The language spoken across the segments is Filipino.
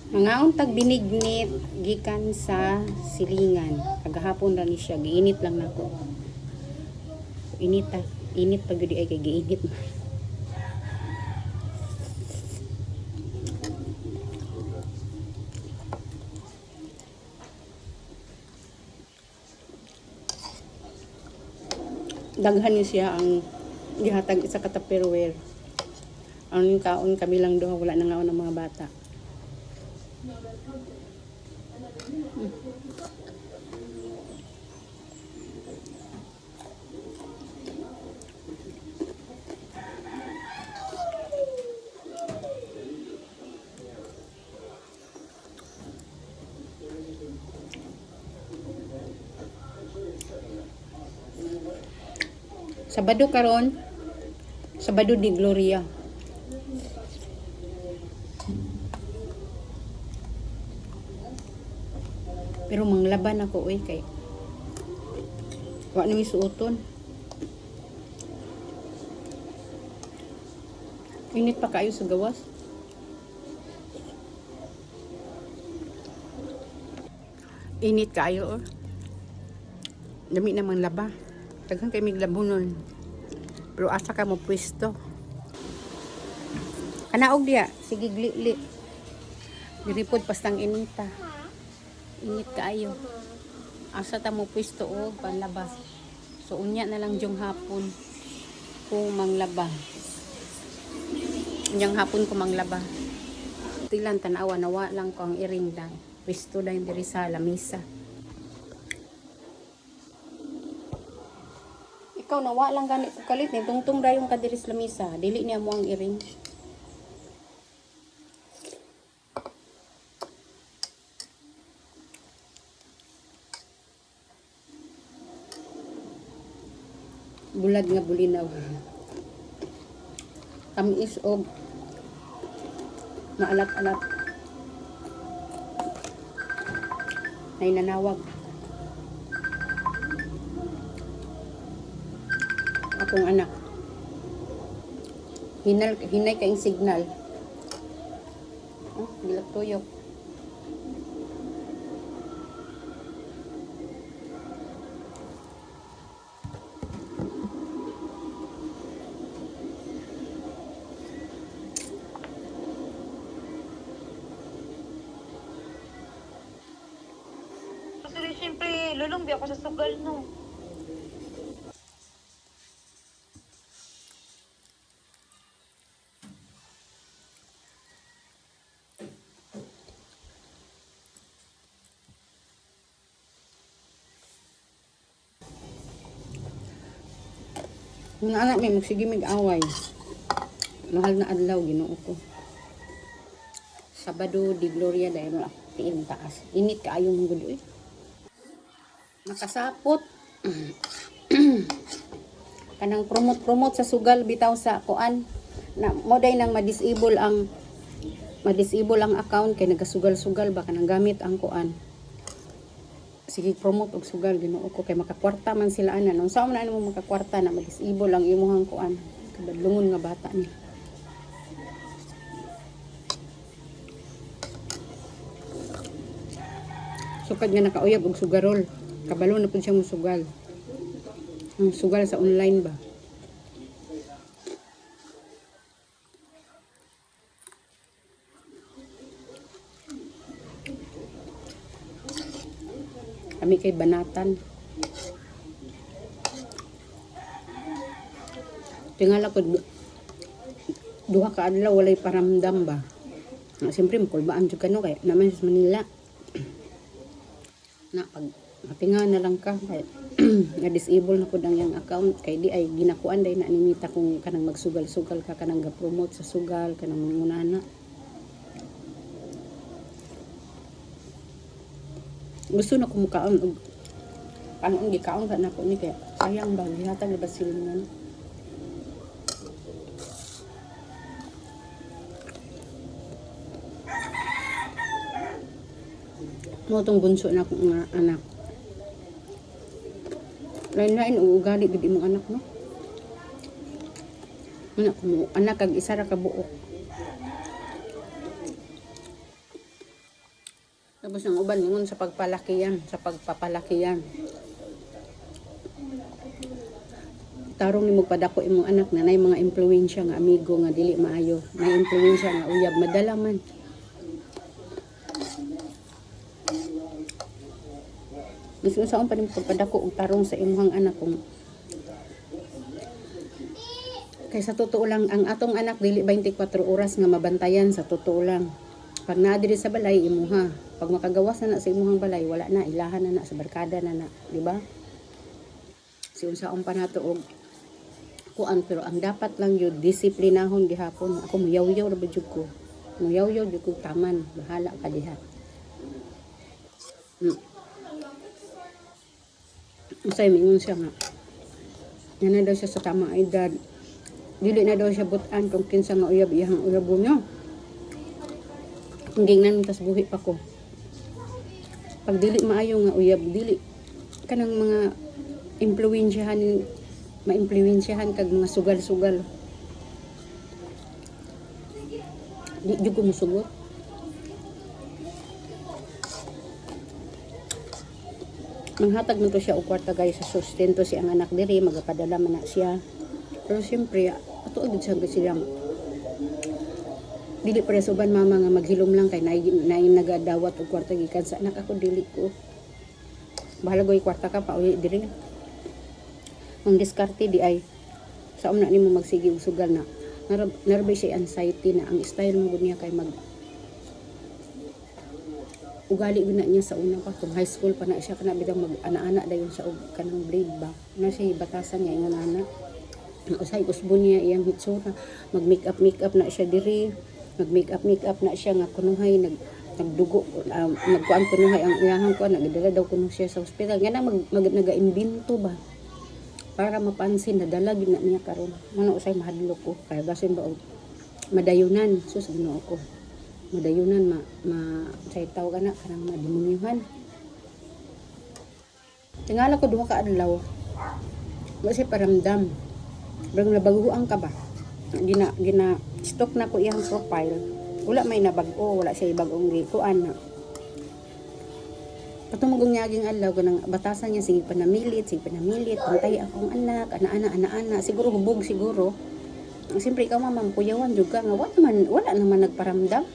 Mga untag binignit gikan sa silingan. Kagahapon ra ni siya, giinit lang nako. Init ta, init pag gyud ay kay giinit. Daghan ni siya ang gihatag sa Tupperware. Ang kaon kami lang doon, wala na nga ng mga bata. Sabado karon, Sabado di Gloria. Pero manglaban ako kay wa na mi suoton. Init pa kayo sa gawas. Init kayo. Dami namang laba. Taghang kay miglabunon. Pero asa ka mo pwesto. Kanaog diya, sige gli-li. Diripod pastang inita. Init kaayo. Asa ta mo pwesto o panlaba. So unya na lang jong hapon kung manglaba. Unyang hapon ko manglaba. Tilan tanawa nawa lang ko ang iring lang. Pwesto lang diri sa lamisa. Ikaw nawa lang ganit ko kalit ni tungtung dayon ka diri sa lamisa. Dili niya mo ang iring. Bulad nga bulinaw. Tamis og maalat-alat. Ay nanawag. Akong anak. Hinay kaing signal. Oh, gilak tuyok. Kasi siyempre, lulumbi ako sa sugal, no? Mga anak may magsige mig-away. Mahal na adlaw Ginoo ko. Sabado di Gloria dahil tiin taas. Init kaayo mong gudo eh. Nakasapot. Kanang promote sa sugal bitaw sa kuan. Na moday nang ma-disable ang account kay nagasugal-sugal ba kanang gamit ang kuan. Sige promote og sugal Ginoo ko kay makakwarta man sila ana. Nung saan man mo makakwarta na ma-disable ang imong kuan. Kabadlungon nga bata ni. Sukad nga nakauyab og sugarol. Kabalo na pud siya mo sugal. Ang sugal sa online ba? Kami kay banatan. Tingala ko duha ka adlaw walay paramdam ba. Siyempre makulbaan jud kano kay naman sa Manila. Na pag matinga na lang ka kay nga disable na pud ang yang account kay di ay ginakuan day na nimita kung kanang magsugal-sugal ka kanang ga-promote sa sugal kanang mangunana. Gusto na ko mukaon og kanon gikaon sa nako ni kay sayang ba gihatag na ba silingan. Mo tong bunso na akong anak. Lain-lain ang ugali gid imong anak no. Anak mo, anak kag isa ra ka buok. Tapos ang uban ngon sa pagpalakihan, sa pagpapalakihan. Tarong ni magpadako imong anak na nay mga impluwensya nga amigo nga dili maayo. Nay impluwensya nga uyab madala man. Gusto sa pa nimo pagpadako og tarong sa imong anak kung kay sa totoo lang ang atong anak dili 24 oras nga mabantayan sa totoo lang. Pag naa diri sa balay imuha, pag makagawas na sa imuhang balay wala na ilahan na sa barkada na, di ba? Si unsaon pa nato og kuan pero ang dapat lang yun disiplinahon gihapon. Ako muyaw-yaw ra jud ko. Muyaw-yaw jud ko taman, bahala ka diha. Usay mingon siya nga. Yan na daw siya sa tamang edad. Dili na daw siya butan kung kinsa nga uyab iyang uyabo niya. Ang gingnan tas buhi pa ko. Pag dili maayo nga uyab, dili kanang mga impluwensyahan, maimpluwensyahan kag mga sugal-sugal. Di jud ko musugot. Manghatag man to siya og kwarta guys sa sustento si ang anak diri magapadala man na siya. Pero siyempre ato agad siya dili pa suban mama nga maghilom lang kay nay nagadawat og kwarta gikan sa anak ako dili ko. Bahala goy kwarta ka pa uli diri. Ang diskarte di ay sa una nimo magsige og sugal na narabay siya anxiety na ang style mo gud niya kay mag ugali gina niya sa una pa kung high school pa na siya kana bitang mag ana-ana dayon siya og kanang blade ba na siya batasan niya ingon ana usay usbon niya iyang hitsura mag make up na siya diri mag make up na siya nga kunuhay nagdugo nagkuan kunuhay ang iyahang kuan nagdala daw kuno siya sa ospital nga naga-imbento ba para mapansin na dala gina niya karon ano usay mahadlok ko kay basin ba og madayunan sus Ginoo ko madayunan say tawag ana kanang mademonyuhan. Tingala ko duha ka adlaw. Wa siya paramdam. Brang nabaguan ka ba? Gina stock na ko iyang profile. Wala may nabag-o, wala siya bag-ong gikuan na. Patumugong nyaging adlaw kanang batasan niya sige panamilit, pantay akong anak, ana-ana, siguro hubog siguro. Siyempre ikaw mamampuyawan jud ka nga wala naman nagparamdam.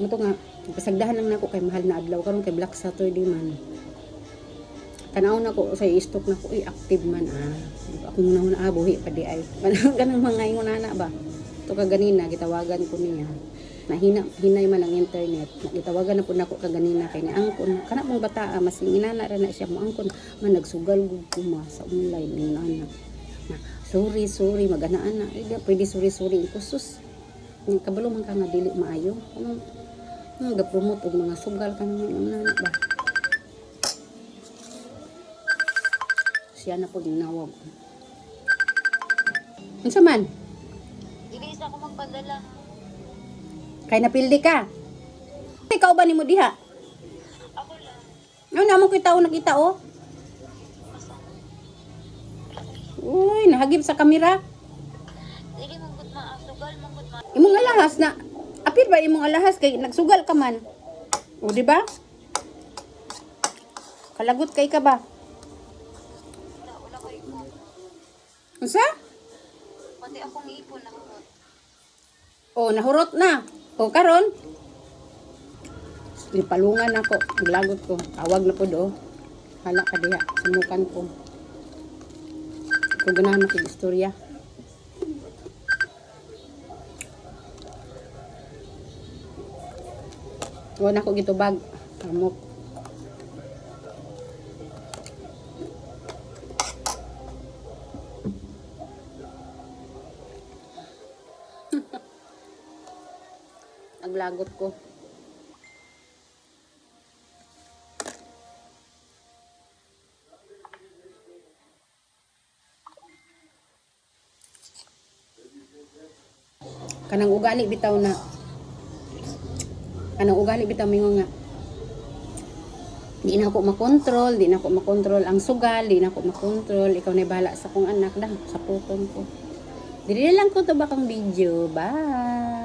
Ito nga, pasagdahan lang nako kay mahal na adlaw karon kay Black Saturday man. Tanaw na ko sa stock na ko active man ako muna buhi pa di ay. Kanang mga ingon ana ba. To ka ganina gitawagan ko niya. Hinay man ang internet. Gitawagan na pud nako kaganina kay ni angkon kana mong bata mas inana ra na siya mo angkon man nagsugal gud kuma sa online ni ana. Sorry magana-ana. Pwede sorry kusus. Kabalo man ka nga dili maayo. Ga-promote og mga sugal kanang nana ba. Siya na po ginawag. Unsa man? Dili isa ko magpadala. Kay napildi ka. Ikaw ba nimo diha? Ako lang. Ano naman ko tao nakita oh? Uy, nahagip sa kamera. Dili man gud sugal man gud Imong alahas na. Apil ba imong alahas kay nagsugal ka man? O di ba? Kalagot kay ka ba? wala kay ko. Unsa? Pati akong ipon ako. Oh, nahurot na. O karon. Ipalungan ako, nilagot ko. Tawag na po do. Hala ka diha, sumukan ko. Kung ganahan makig-istorya. Wala ko gitubag. Amok. Naglagot ko. Kanang ugali bitaw na mingon nga di na ako makontrol ang sugal, di na ako makontrol, ikaw na bahala sa kong anak dah sa putong ko. Dili lang ko to bakang video. Bye.